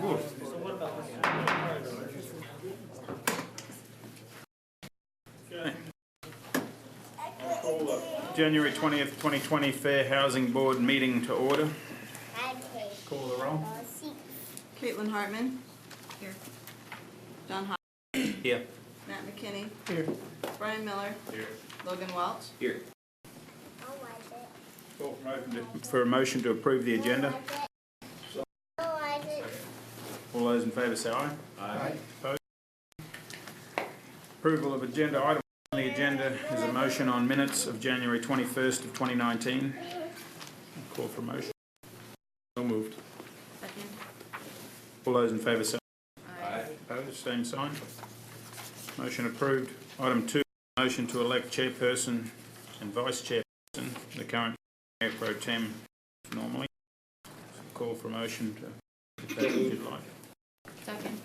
Okay. Call the January 20th, 2020 Fair Housing Board meeting to order. Call the roll. Caitlin Hartman. Here. John Hodge. Here. Matt McKinney. Here. Brian Miller. Here. Logan Welch. Here. Call for a motion to approve the agenda. All those in favour say aye. Aye. Opposed? Approval of agenda item on the agenda is a motion on minutes of January 21st of 2019. Call for a motion. So moved. Second. All those in favour say Aye. opposed, same sign. Motion approved. Item 2, motion to elect chairperson and vice chairperson, the current mayor pro tem normally. Call for a motion to, if that's what you'd like. Second.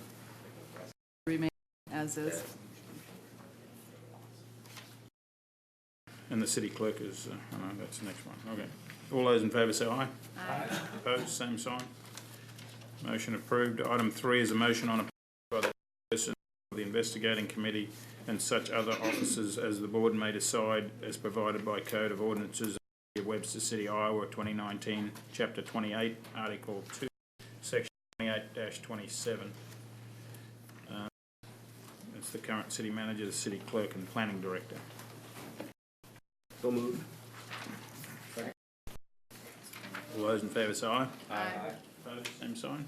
Remain as is. And the city clerk is, oh no, that's the next one. Okay. All those in favour say aye. Aye. Opposed, same sign. Motion approved. Item 3 is a motion on a by the person of the investigating committee and such other officers as the board may decide as provided by Code of Ordinances of Webster City, Iowa, 2019, Chapter 28, Article 2, Section 28-27. It's the current city manager, the city clerk, and planning director. So moved. All those in favour say aye. Aye. Opposed, same sign.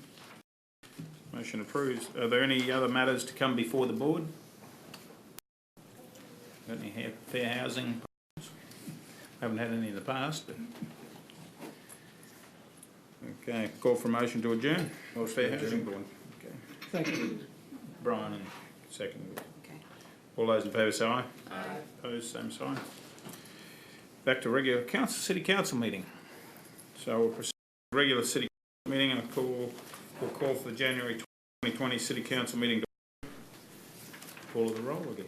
Motion approves. Are there any other matters to come before the board? Got any fair housing? Haven't had any in the past, but. Okay, call for a motion to adjourn. Or fair housing board. Okay. Thank you. Brian and second. Okay. All those in favour say aye. Aye. Opposed, same sign. Back to regular city council meeting. So we'll proceed with the regular city council meeting. We'll call for the January 2020 city council meeting. Call of the roll again.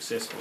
successful.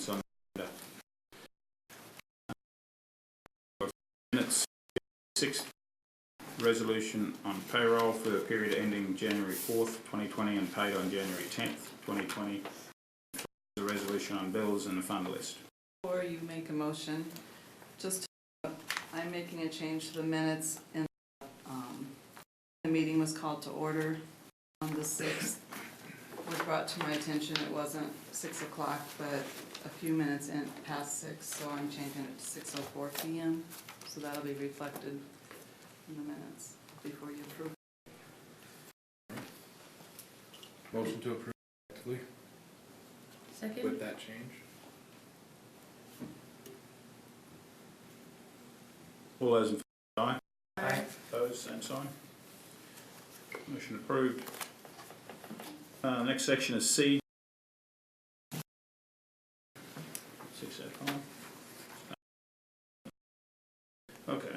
On the minutes, sixth resolution on payroll for the period ending January 4th, 2020 and paid on January 10th, 2020. The resolution on bills and the fund list. Before you make a motion, just, I'm making a change to the minutes, and the meeting was called to order on the 6th. It was brought to my attention it wasn't 6 o'clock, but a few minutes past 6, so I'm changing it to 6:04 p.m. So that'll be reflected in the minutes before you approve. Motion to approve effectively Second? with that change. All those in favour, aye. Aye. Opposed, same sign. Motion approved. Next section is C. 605. Okay.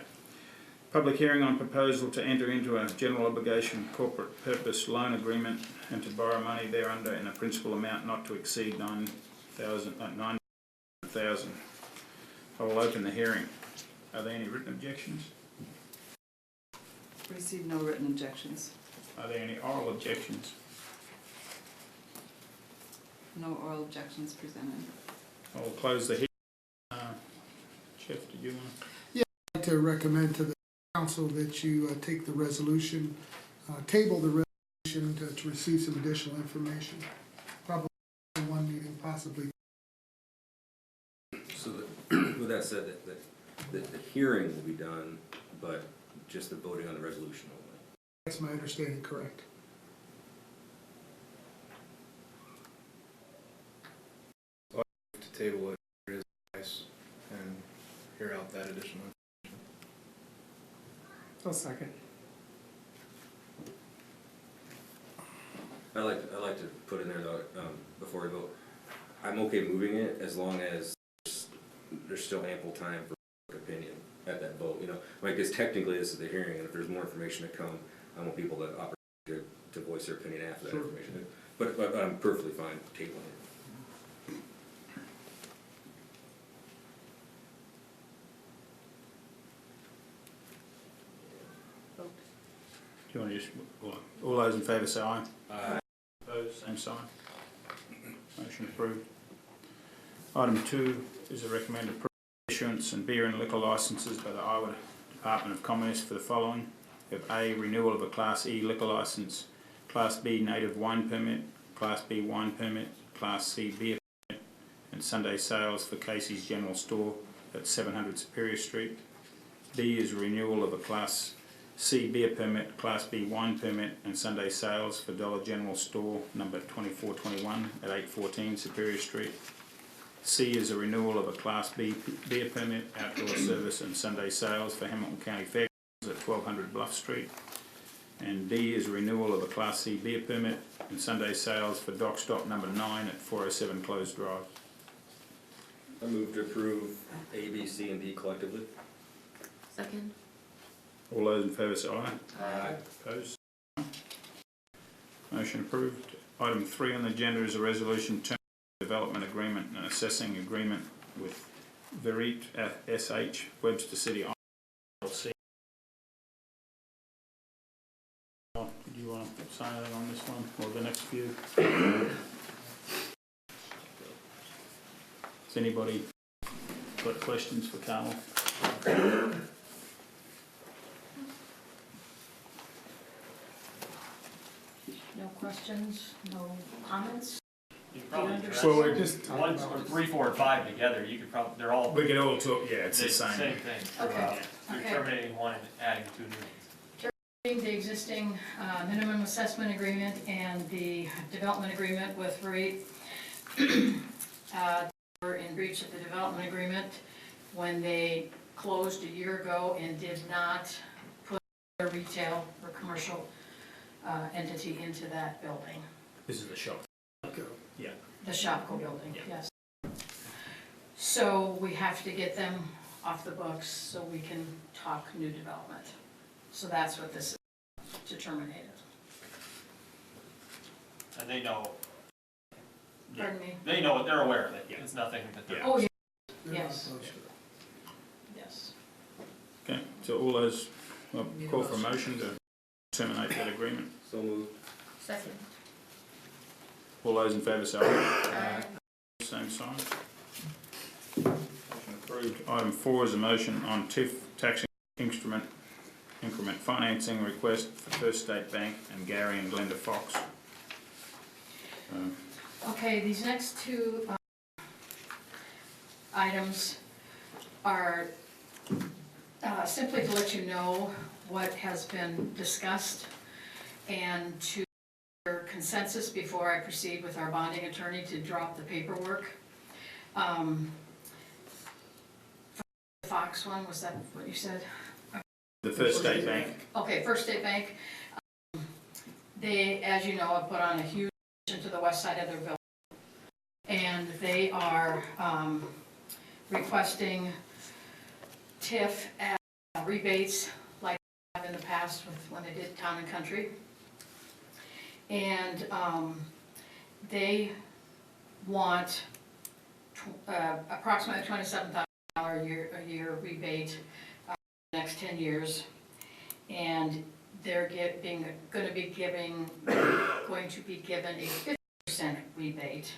Public hearing on proposal to enter into a general obligation corporate purpose loan agreement and to borrow money thereunder in a principal amount not to exceed $9,000. I will open the hearing. Are there any written objections? Received no written objections. Are there any oral objections? No oral objections presented. I will close the hearing. Jeff, did you want to? I'd like to recommend to the council that you take the resolution, table the resolution to receive some additional information. Probably in one meeting, possibly. So with that said, the hearing will be done, but just the voting on the resolution only. That's my understanding, correct? To table it, it is nice, and hear out that additional. I'll second. I like to put in there though, before we vote, I'm okay moving it as long as there's still ample time for opinion at that vote, you know, like, because technically this is the hearing, and if there's more information to come, I want people to opportunity to voice their opinion after that Sure. information. But I'm perfectly fine tabling it. Do you want to just, all those in favour say aye. Aye. Opposed, same sign. Motion approved. Item 2 is a recommended issuance and beer and liquor licences by the Iowa Department of Commerce for the following. We have A, renewal of a Class E liquor licence, Class B native wine permit, Class B wine permit, Class C beer permit, and Sunday sales for Casey's General Store at 700 Superior Street. B is renewal of a Class C beer permit, Class B wine permit, and Sunday sales for Dollar General Store number 2421 at 814 Superior Street. C is a renewal of a Class B beer permit, outdoor service and Sunday sales for Hamilton County Fairgrounds at 1200 Bluff Street. And D is a renewal of a Class C beer permit and Sunday sales for Dock Stop number 9 at 407 Close Drive. I move to approve A, B, C, and D collectively. Second. All those in favour say aye. Aye. Opposed? Motion approved. Item 3 on the agenda is a resolution term development agreement and assessing agreement with Verit SH Webster City LLC. Oh, do you want to sign it on this one or the next few? Has anybody got questions for Carl? No questions, no comments? You could probably address Well, we're just talking one, about. 3, 4, and 5 together, you could probably, they're all We could all talk, yeah, it's the the same. same thing Okay. throughout. You're Okay. terminating one and adding 2 new ones. The existing minimum assessment agreement and the development agreement with Verit. Were in breach of the development agreement when they closed a year ago and did not put a retail or commercial entity into that building. This is the shop. Yeah. The Shopko building, Yeah. yes. So we have to get them off the books so we can talk new development. So that's what this is, to terminate it. And they know, Pardon me? they know, they're aware of it. Yeah. It's nothing that they're. Yeah. Oh, yeah, They're not yes. opposed to it. yes. Okay, so all those, well, call for a motion to terminate that agreement. So moved. Second. All those in favour say aye. Same sign. Motion approved. Item 4 is a motion on TIF tax increment financing request for First State Bank and Gary and Glenda Fox. Okay, these next two items are simply to let you know what has been discussed and to your consensus before I proceed with our bonding attorney to drop the paperwork. The Fox one, was that what you said? The First State Bank. Okay, First State Bank, they, as you know, have put on a huge addition to the west side of their building. And they are requesting TIF rebates like they have in the past with when they did Town and Country. And they want approximately $27,000 a year rebate the next 10 years, and they're going to be given a 50% rebate,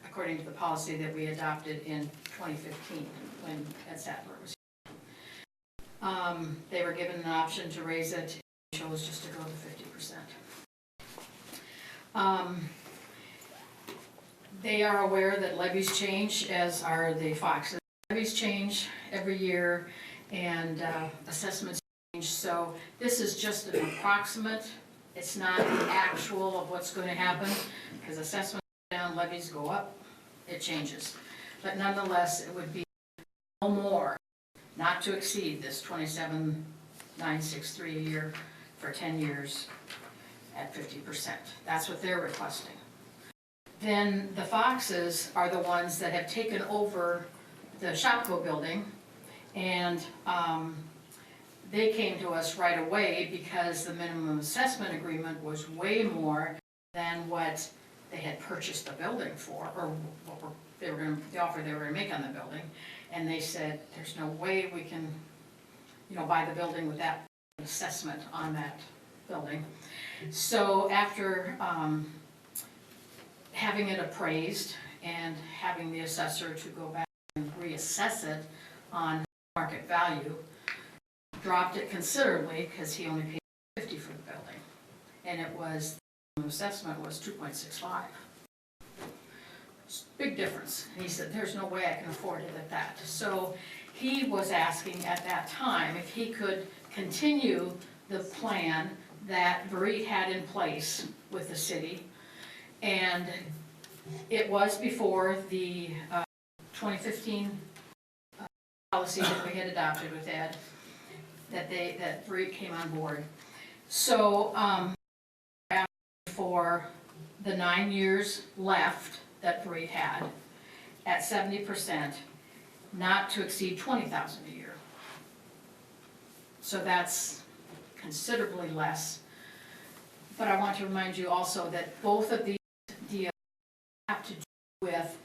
according to the policy that we adopted in 2015 when Ed Sattler was here. They were given an option to raise it, and chose just to go to 50%. They are aware that levies change, as are the Foxes. Levies change every year, and assessments change, so this is just an approximate. It's not the actual of what's going to happen, because assessments go down, levies go up, it changes. But nonetheless, it would be no more, not to exceed this $27,963 a year for 10 years at 50%. That's what they're requesting. Then the Foxes are the ones that have taken over the Shopko building, and they came to us right away because the minimum assessment agreement was way more than what they had purchased the building for, or what the offer they were gonna make on the building. And they said, there's no way we can, buy the building with that assessment on that building. So after having it appraised and having the assessor to go back and reassess it on market value, dropped it considerably because he only paid $50 for the building, and it was, the assessment was 2.65. Big difference. And he said, there's no way I can afford it at that. So he was asking at that time if he could continue the plan that Verit had in place with the city. And it was before the 2015 policy that we had adopted with Ed, that Verit came on board. So for the 9 years left that Verit had, at 70%, not to exceed 20,000 a year. So that's considerably less. But I want to remind you also that both of these deals have to do with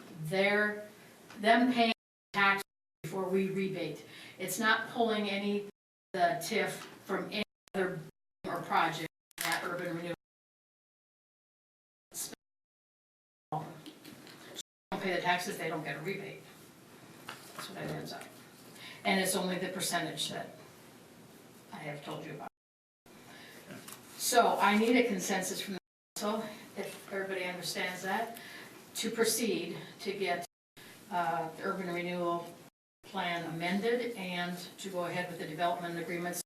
them paying tax before we rebate. It's not pulling any the TIF from any other or project in that urban renewal. Don't pay the taxes, they don't get a rebate. That's what it ends up. And it's only the percentage that I have told you about. So I need a consensus from the council, if everybody understands that, to proceed to get the urban renewal plan amended and to go ahead with the development agreements.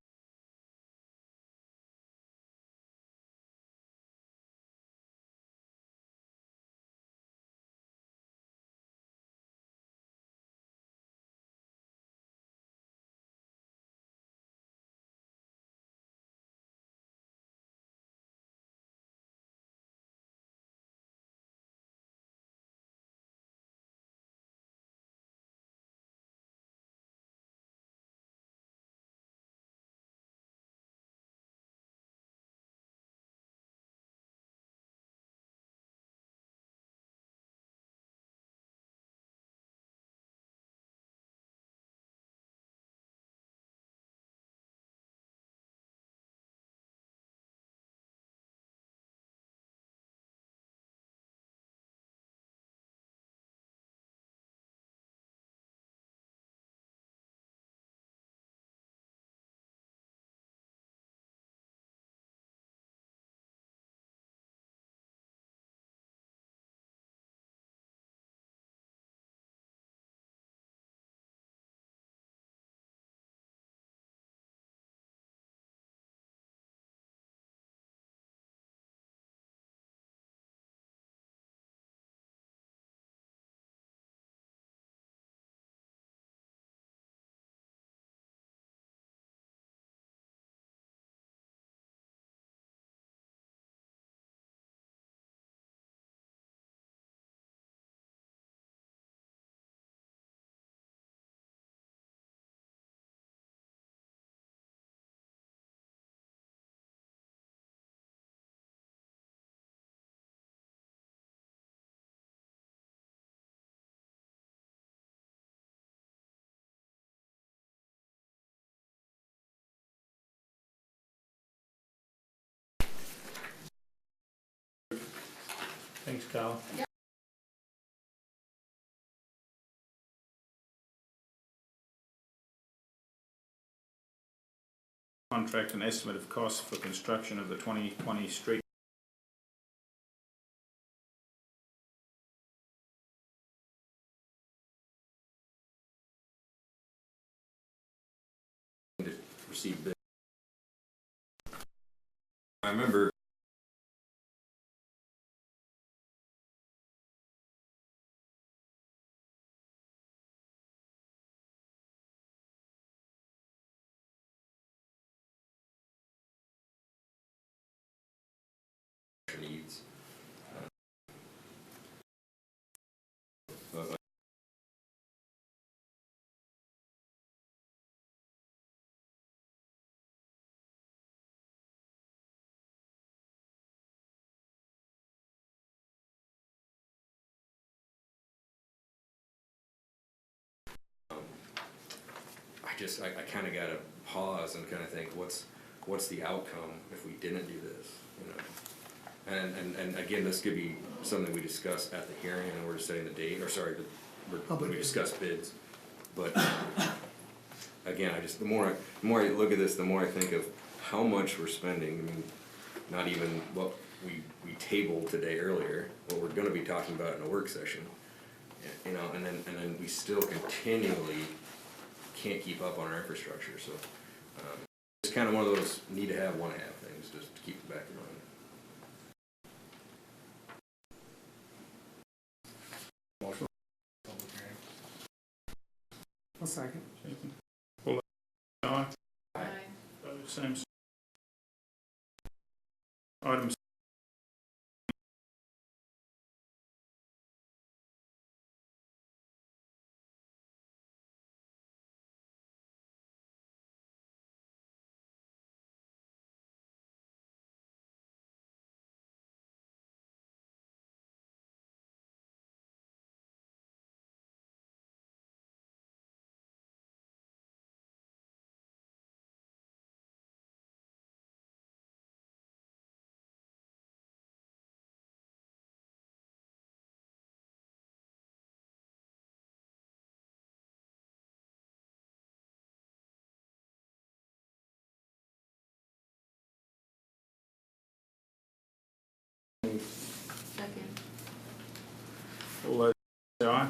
Thanks, Kyle. Yep. Contract and estimate of costs for construction of the 2020 street. To receive bid. I remember needs. But I kind of got to pause and kind of think, what's the outcome if we didn't do this, you know? And again, this could be something we discuss at the hearing, and we're setting the date, or sorry, when we discuss bids. But again, the more I look at this, the more I think of how much we're spending. I mean, not even what we tabled today earlier, what we're going to be talking about in a work session, you know, and then we still continually can't keep up on our infrastructure. So it's kind of one of those need to have, want to have things, just to keep it back in mind. Motion. A second. All aye. Aye. Opposed, same. Item say aye.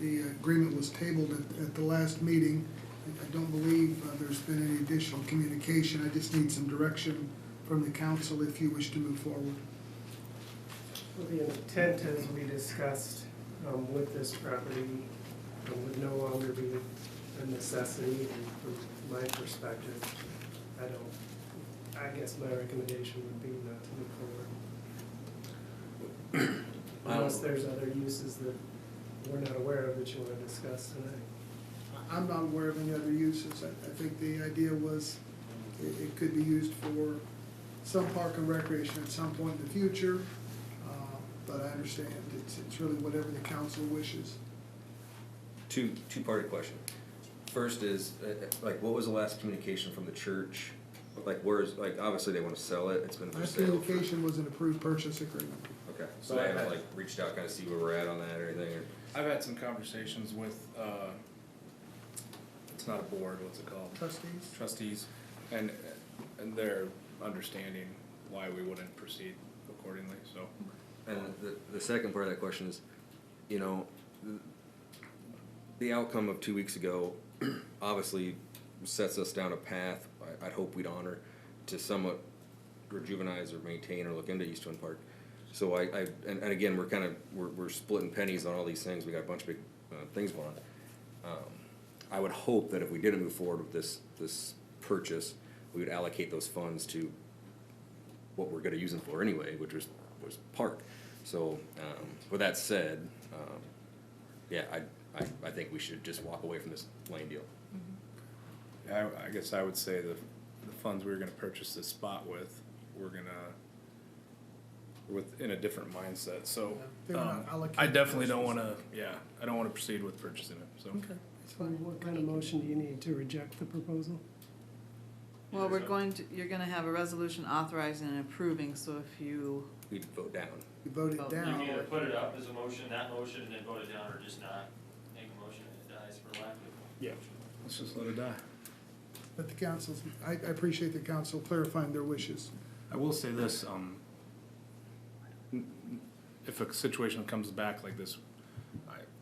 The agreement was tabled at the last meeting. I don't believe there's been any additional communication. I just need some direction from the council if you wish to move forward. Well, the intent, as we discussed with this property, would no longer be a necessity. And from my perspective, I guess my recommendation would be not to move forward. Unless there's other uses that we're not aware of that you want to discuss tonight. I'm not aware of any other uses. I think the idea was it could be used for some park and recreation at some point in the future, but I understand it's really whatever the council wishes. Two-part question. First is, like, what was the last communication from the church? Like, where's, like, obviously they want to sell it, it's been for Last sale. communication was an approved purchase agreement. Okay, so they haven't, like, reached out, kind of see where we're at on that or anything, or? I've had some conversations with, it's not a board, what's it called? Trustees? Trustees, and they're understanding why we wouldn't proceed accordingly, so. And the second part of that question is, you know, the outcome of 2 weeks ago obviously sets us down a path I'd hope we'd honor to somewhat rejuvenize or maintain or look into East Twin Park. So and again, we're splitting pennies on all these things. We got a bunch of big things going on. I would hope that if we didn't move forward with this purchase, we would allocate those funds to what we're going to use them for anyway, which was park. So with that said, yeah, I think we should just walk away from this lane deal. Yeah, I guess I would say the funds we were gonna purchase this spot with, we're in a different mindset, so. They were not allocated I definitely don't resources. wanna, I don't wanna proceed with purchasing it, so. Okay, that's So fine. what kind of motion do you need to reject the proposal? Well, you're gonna have a resolution authorizing and approving, so if you, We'd vote down. You voted You You down. can either put it up as a motion, that motion, and then vote it down, or just not make a motion and it dies for lack of. Yeah. Let's just let it die. But the council's, I appreciate the council clarifying their wishes. I will say this, if a situation comes back like this,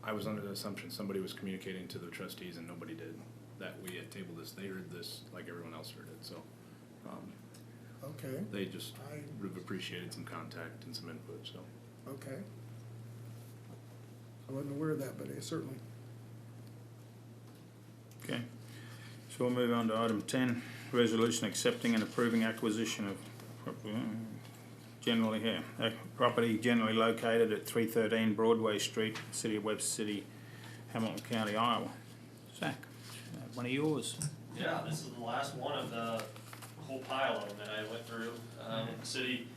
I was under the assumption somebody was communicating to the trustees and nobody did, that we had tabled this, they heard this like everyone else heard it, so, Okay, they just I, would have appreciated some contact and some input, so. okay. I wasn't aware of that, but certainly. Okay, so we'll move on to item 10, resolution accepting and approving acquisition of property generally located at 313 Broadway Street, City of Webster City, Hamilton County, Iowa. Zach, one of yours. Yeah, this is the last one of the whole pile of them that I went through. The city,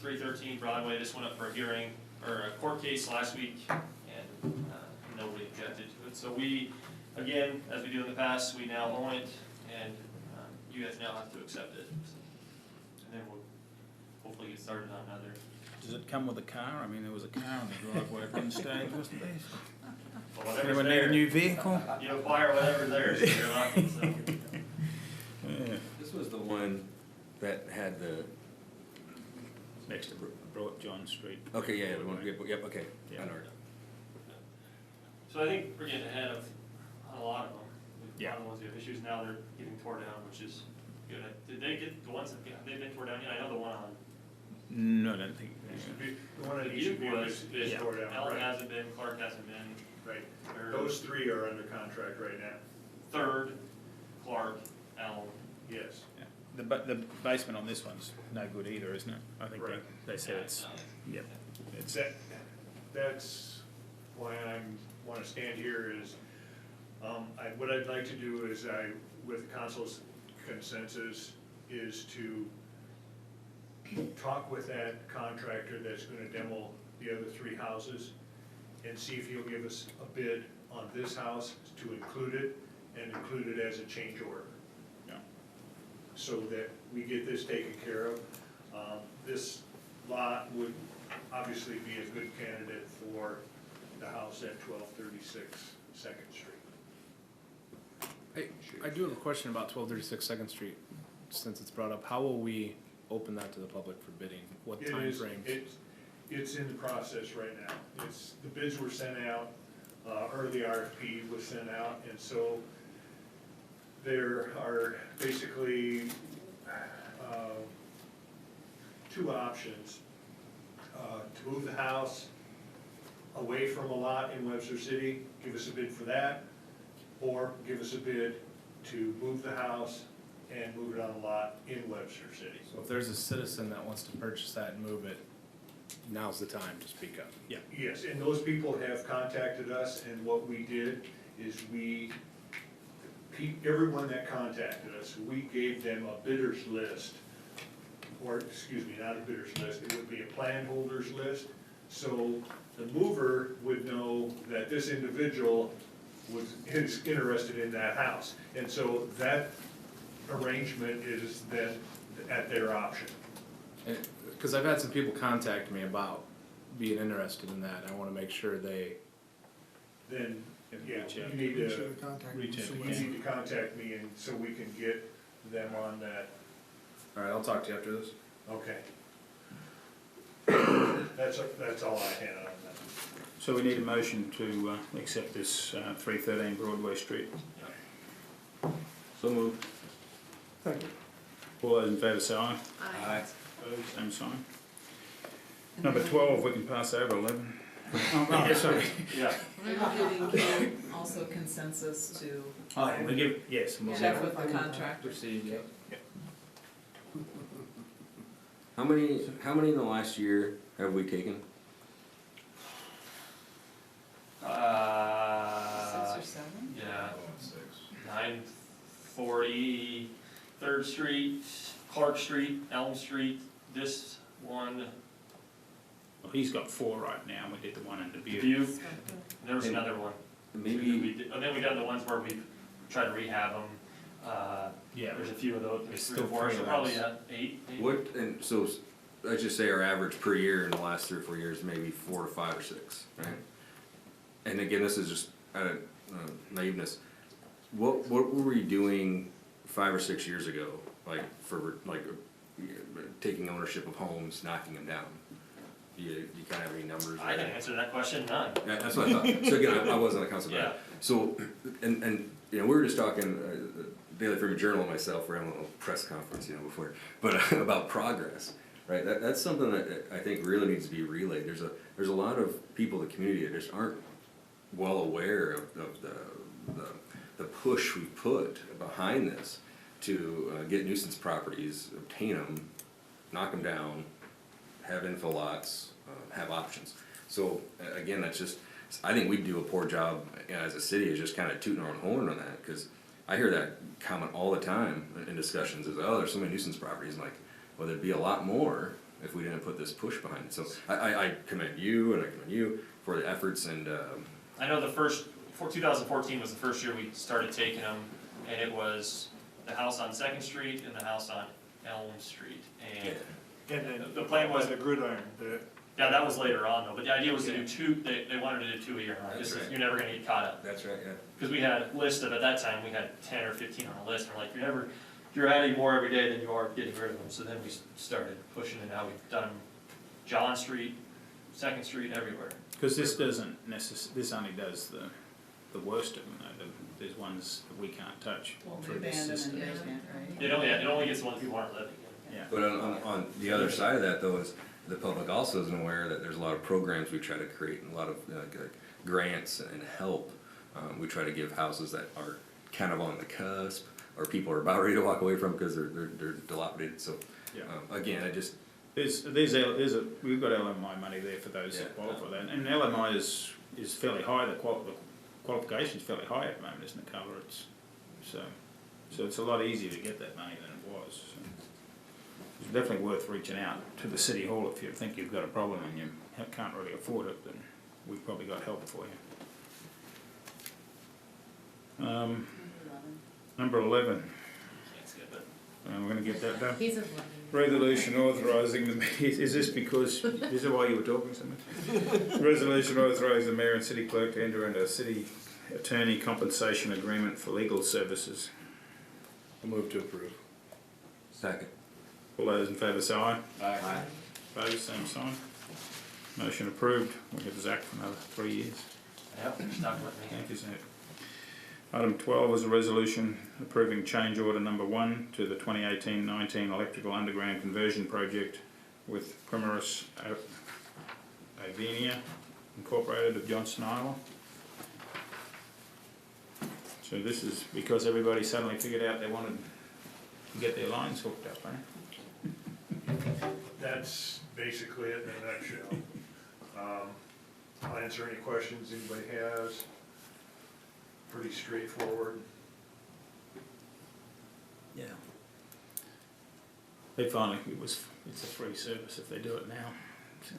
313 Broadway, this went up for a hearing, or a court case last week, and nobody objected to it. So we, again, as we do in the past, we now own it, and you guys now have to accept it. And then we'll hopefully get started on another. Does it come with a car? I mean, there was a car on the driveway at one stage, wasn't there? But whatever's Anyone need a there, new vehicle? you acquire whatever's there, so you're lucky, so. Yeah. This was the one that had the, Next to Broad John Street. okay, yeah, the one, yep, okay. Yeah. I know it. So I think we're getting ahead of a lot of them. A Yeah. lot of the ones we have issues now, they're getting tore down, which is good. Did they get the ones that, have they been tore down yet? I know the one on. No, I don't think. The one The at East Butte was is Yeah. tore down, Ellen right? hasn't been, Clark hasn't been. Right. Or Those three are under contract right now. Third, Clark, Ellen. Yes. The basement on this one's no good either, isn't it? I think Right. they said it's, yep. It's that's why wanna stand here is, what I'd like to do is with the council's consensus, is to talk with that contractor that's gonna demo the other three houses and see if he'll give us a bid on this house to include it and include it as a change order. Yeah. So that we get this taken care of. This lot would obviously be a good candidate for the house at 1236 Second Street. I do have a question about 1236 Second Street, since it's brought up. How will we open that to the public for bidding? What time frames? It's in the process right now. The bids were sent out, or the RFP was sent out, and so there are basically two options. To move the house away from a lot in Webster City, give us a bid for that, or give us a bid to move the house and move it on a lot in Webster City. So if there's a citizen that wants to purchase that and move it, now's the time to speak up. Yeah. Yes, and those people have contacted us, and what we did is everyone that contacted us, we gave them a bidder's list, or, excuse me, not a bidder's list, it would be a plan holders list. So the mover would know that this individual is interested in that house. And so that arrangement is then at their option. Because I've had some people contact me about being interested in that. I want to make sure they. Then, yeah, Reach out. you need Make sure to, to contact reach them out so to we you can- need to contact me and so we can get them on that. All right, I'll talk to you after this. Okay. That's all I had on that. So we need a motion to accept this 313 Broadway Street. So moved. All those in favour say aye. Aye. Opposed, same sign. And Number then 12, we can pass over 11. Oh, right, sorry. Yeah. I'm getting also consensus to We give, yes. we'll check with the contractor. proceed, yeah. How many in the last year have we taken? 6 or 7? Yeah, 940 3rd Street, Clark Street, Elm Street, this one, Well, he's got 4 right now, we did the one in Dubuque. View, there was another one. Maybe, And then we done the ones where we tried to rehab them, Yeah, there's a few of those, there's There's 3 or still 4, 3 so of probably, those. 8 maybe. what, and so, let's just say our average per year in the last 3 or 4 years, maybe 4 or 5 or 6, right? And again, this is just out of naiveness. What were we doing 5 or 6 years ago, like, for, like, taking ownership of homes, knocking them down? You kind of have any numbers? I can answer that question, none. Yeah, that's what I thought. So again, I wasn't on the council, Yeah. but, so, and, you know, we were just talking, Daily Freeman Journal and myself, we're having a little press conference, you know, before, but about progress, right? That's something that I think really needs to be relayed. There's a lot of people in the community that just aren't well aware of the push we put behind this to get nuisance properties, obtain them, knock them down, have info lots, have options. So again, that's just, I think we do a poor job as a city, is just kind of tooting our own horn on that, because I hear that comment all the time in discussions, is, oh, there's so many nuisance properties. I'm like, well, there'd be a lot more if we didn't put this push behind it. So I commend you, and I commend you for the efforts, and I know 2014 was the first year we started taking them, and it was the house on Second Street and the house on Elm Street. And And then the plan was, the gridiron, yeah, that was later on though, but the idea was to do 2, they wanted to do 2 a year. Like, That's this is, right. you're never gonna get caught up. that's right, yeah. Because we had a list of, at that time, we had 10 or 15 on the list, and we're like, you're adding more every day than you are getting rid of them. So then we started pushing it out. We've done John Street, Second Street, everywhere. because this doesn't this only does the worst of them, though. There's ones that we can't touch Well, through we this abandon system. and vacant, right? It only gets the ones people aren't living in. Yeah. But on the other side of that, though, is the public also isn't aware that there's a lot of programs we try to create, and a lot of like grants and help. We try to give houses that are kind of on the cusp, or people are about ready to walk away from because they're dilapidated. So Yeah. again, I just We've got LMI money there for those that Yeah. qualify that, and LMI is fairly high, the qualification's fairly high at the moment, isn't it, Carla? So it's a lot easier to get that money than it was. So it's definitely worth reaching out to the city hall if you think you've got a problem and you can't really afford it, then we've probably got help for you. Number 11. Can't skip it. And we're gonna get that done. He's a Resolution authorising the, is this because, is it while you were talking, something? Resolution authorising the mayor and city clerk to enter into a city attorney compensation agreement for legal services. I'll move to approve. Second. All those in favour say aye. Aye. Opposed, same sign. Motion approved. We'll get Zach for another 3 years. Yep, stuck with me. Thank you, Zach. Item 12 is a resolution approving change order number 1 to the 2018-19 electrical underground conversion project with Primaris Avenia Incorporated of Johnston, Iowa. So this is because everybody suddenly figured out they wanted to get their lines hooked up, eh? That's basically it in a nutshell. I'll answer any questions anybody has. Pretty straightforward. Yeah. They finally, it's a free service if they do it now. So,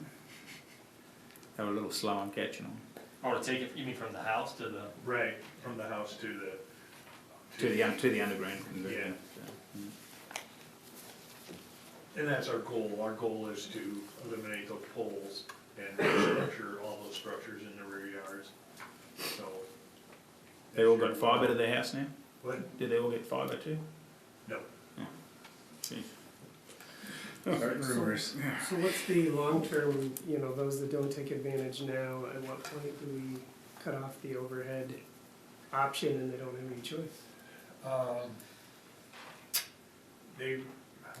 they were a little slow on catching on. Or to take it, you mean from the house to the, Right, from the house to the. To the underground conversion. And that's our goal. Our goal is to eliminate those poles and structure, all those structures in the rear yards. So. They all got fibre to their house now? What? Did they all get fibre too? No. Jeez. Rumors. So what's the long-term, you know, those that don't take advantage now, at what point do we cut off the overhead option and they don't have any choice? They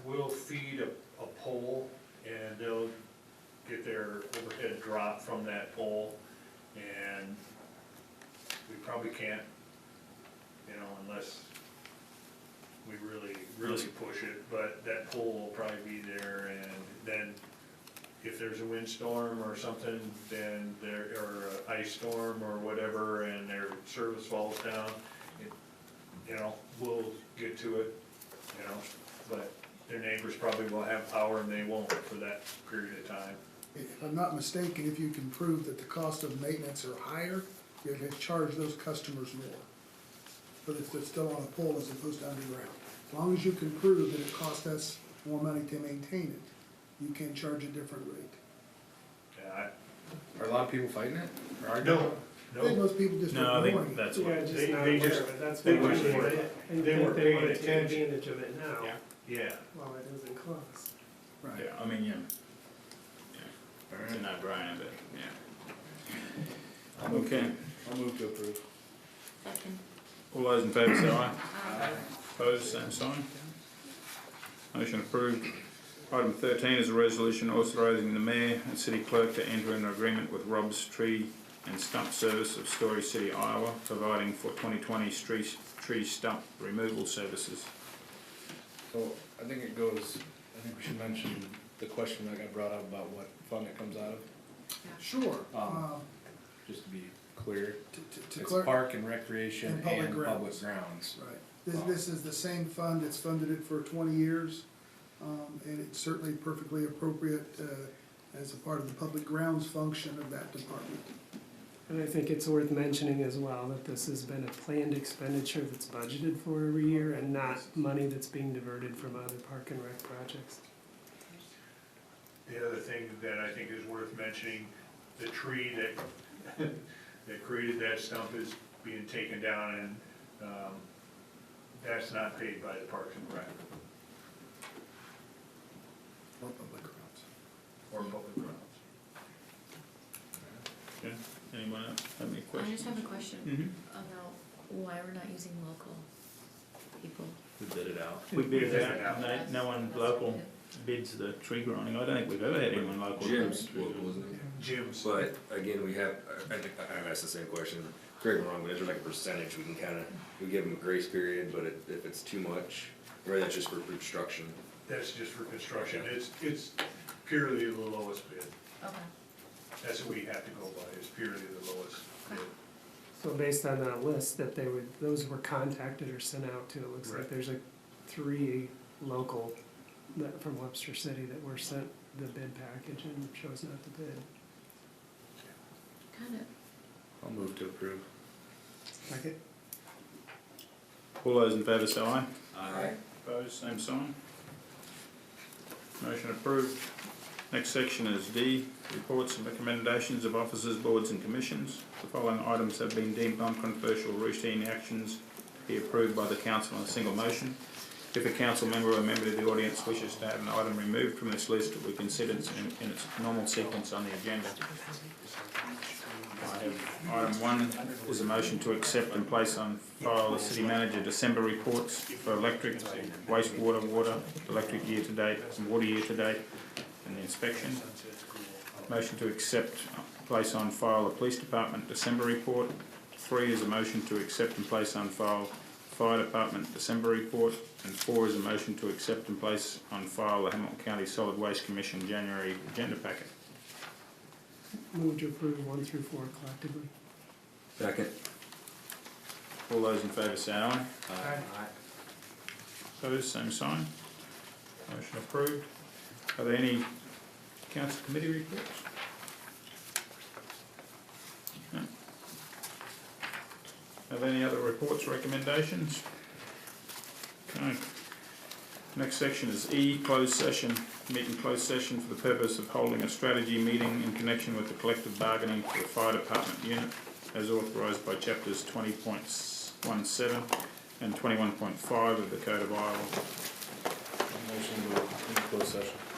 will feed a pole and they'll get their overhead drop from that pole, and we probably can't, you know, unless we really push it, but that pole will probably be there, and then if there's a windstorm or something, then there, or an ice storm or whatever, and their service falls down, you know, we'll get to it, you know, but their neighbors probably will have power and they won't for that period of time. If I'm not mistaken, if you can prove that the cost of maintenance are higher, you can charge those customers more. But if it's still on a pole as opposed to underground. As long as you can prove that it cost us more money to maintain it, you can charge a different rate. Yeah, Are a lot of people fighting it? Or are no, I think no, most people just No, I are ignoring think it. that's Yeah, what, just They- not they aware just- of it, that's they what weren't they paying- want, and they weren't they paying want to take attention. advantage of it now, Yeah. yeah. while it doesn't cost. yeah, I mean, yeah. It's a no-brainer, but, yeah. Okay, I'll move to approve. second. all those in favour say aye. Opposed, same sign. Motion approved. Item 13 is a resolution authorising the mayor and city clerk to enter an agreement with Rob's Tree and Stump Service of Story City, Iowa, providing for 2020 tree stump removal services. So I think it goes, I think we should mention the question that got brought up about what fund it comes out of, Sure. just to be clear. To It's clear, park and recreation And public and grounds. public grounds. right. This is the same fund, it's funded it for 20 years, and it's certainly perfectly appropriate as a part of the public grounds function of that department. And I think it's worth mentioning as well that this has been a planned expenditure that's budgeted for every year and not money that's being diverted from other park and rec projects. The other thing that I think is worth mentioning, the tree that, that created that stump is being taken down, and, that's not paid by the Parks and Rec Or public grounds. or public grounds. Okay, anyone else have any I questions? just have a question Mhm. about why we're not using local people. We bid it out. We bid it Yeah. out, no one That's local good. bids the tree grinding. I don't think we've ever had anyone local. Jim's, wasn't it? Gyms. But again, we have, I think, I've asked the same question, correct me wrong, but is there like a percentage we can kinda, we give them a grace period, but if it's too much, or that's just for construction? That's just for construction, it's purely the lowest bid, Okay. that's what we have to go by, is purely the lowest bid. So based on that list that they would, those were contacted or sent out to, it looks like Right. there's like 3 local that from Webster City that were sent the bid package and chose not to bid. Got it. I'll move to approve. Second? All those in favour say aye. Aye. Opposed, same sign. Motion approved. Next section is D, reports and recommendations of officers, boards and commissions. The following items have been deemed non-controversial routine actions to be approved by the council on a single motion. If a council member or a member of the audience wishes to have an item removed from this list, it will be considered in its normal sequence on the agenda. I have item 1 is a motion to accept and place on file the city manager December reports for electric, wastewater, water, electric year to date, and water year to date, and the inspection. Motion to accept, place on file the police department December report. 3 is a motion to accept and place on file fire department December report. And 4 is a motion to accept and place on file the Hamilton County Solid Waste Commission January agenda packet. Move to approve 1 through 4 collectively. Second. All those in favour say aye. Aye. Opposed, same sign. Motion approved. Are there any council committee reports? No. Are there any other reports, recommendations? Okay. Next section is E, closed session. Meet in closed session for the purpose of holding a strategy meeting in connection with the collective bargaining for the fire department unit as authorised by chapters 20.17 and 21.5 of the Code of Iowa. Motion to close session.